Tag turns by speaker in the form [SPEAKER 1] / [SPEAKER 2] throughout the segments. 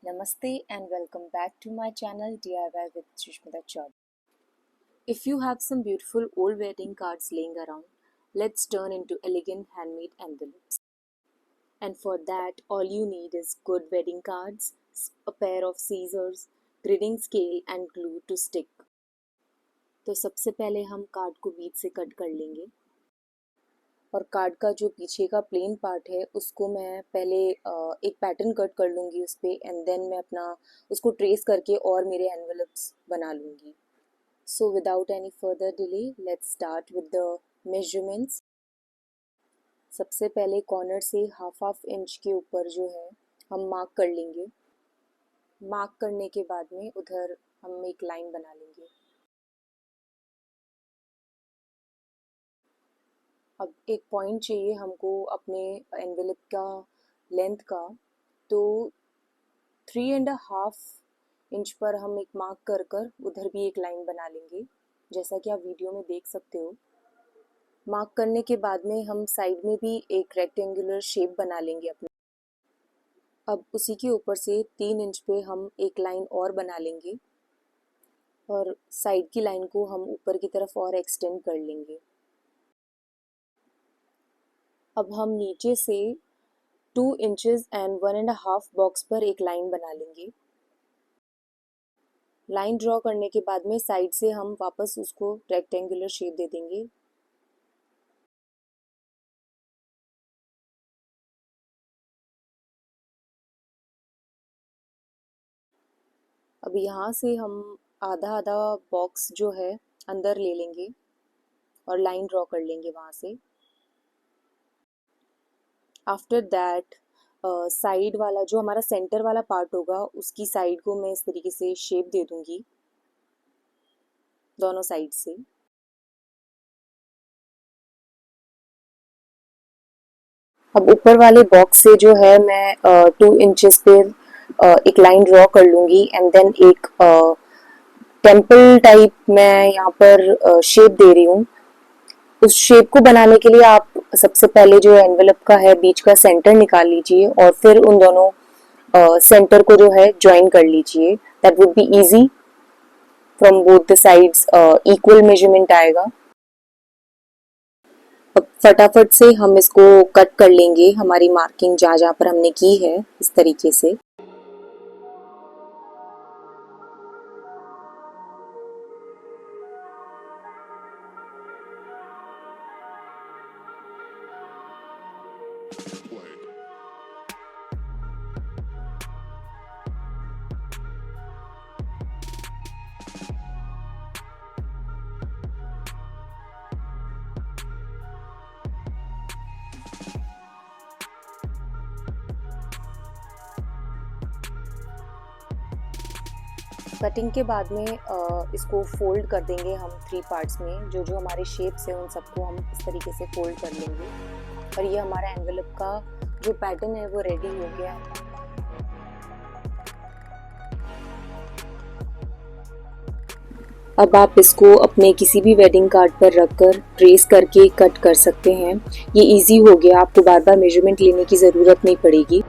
[SPEAKER 1] Namaste and welcome back to my channel DIY with Sushmita Chaudhary. If you have some beautiful old wedding cards laying around, let's turn into elegant handmade envelopes. And for that, all you need is good wedding cards, a pair of scissors, gridding scale and glue to stick. तो सबसे पहले हम card को बीच से cut कर लेंगे और card का जो पीछे का प्लेन पार्ट है उसको मैं पहले एक पैटर्न कट कर लूँगी उस पर एंड देन मैं अपना उसको ट्रेस करके और मेरे एनवलप्स बना लूँगी. So without any further delay, let's start with the measurements. सबसे पहले कॉर्नर से हाफ इंच के ऊपर जो है हम मार्क कर लेंगे. मार्क करने के बाद में उधर हम एक लाइन बना लेंगे. अब एक पॉइंट चाहिए हमको अपने एनवेलप का लेंथ का, तो 3.5 इंच पर हम एक मार्क कर कर उधर भी एक लाइन बना लेंगे, जैसा कि आप वीडियो में देख सकते हो. मार्क करने के बाद में हम साइड में भी एक रेक्टेंगुलर शेप बना लेंगे अपना. अब उसी के ऊपर से 3 इंच पे हम एक लाइन और बना लेंगे और साइड की लाइन को हम ऊपर की तरफ और एक्सटेंड कर लेंगे. अब हम नीचे से 2 इंचेस एंड 1.5 बॉक्स पर एक लाइन बना लेंगे. लाइन ड्रॉ करने के बाद में साइड से हम वापस उसको रेक्टेंगुलर शेप दे देंगे. अब यहाँ से हम आधा आधा बॉक्स जो है अंदर ले लेंगे और लाइन ड्रॉ कर लेंगे वहाँ से. आफ्टर दैट साइड वाला जो हमारा सेंटर वाला पार्ट होगा उसकी साइड को मैं इस तरीके से शेप दे दूंगी दोनों साइड से. अब ऊपर वाले बॉक्स से जो है मैं 2 इंचेस पे एक लाइन ड्रॉ कर लूँगी एंड देन एक टेम्पल टाइप मैं यहाँ पर शेप दे रही हूँ. उस शेप को बनाने के लिए आप सबसे पहले जो एनवेलप का है बीच का सेंटर निकाल लीजिए और फिर उन दोनों सेंटर को जो है ज्वाइन कर लीजिए. That would be easy. From both the sides equal measurement आएगा. अब फटाफट से हम इसको कट कर लेंगे, हमारी मार्किंग जहाँ जहाँ पर हमने की है इस तरीके से. कटिंग के बाद में इसको फोल्ड कर देंगे हम 3 पार्ट्स में. जो जो हमारे शेप्स हैं उन सबको हम इस तरीके से फोल्ड कर लेंगे और ये हमारा एनवेलप का जो पैटर्न है वो रेडी हो गया है. अब आप इसको अपने किसी भी वेडिंग कार्ड पर रखकर ट्रेस करके कट कर सकते हैं. ये इजी हो गया, आपको बार बार मेजरमेंट लेने की ज़रूरत नहीं पड़ेगी.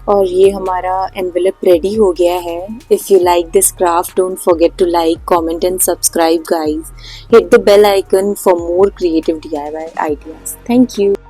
[SPEAKER 1] और ये हमारा एनवेलप रेडी हो गया है. If you like this craft, don't forget to like, comment and subscribe guys. Hit the bell icon for more creative DIY ideas. Thank you.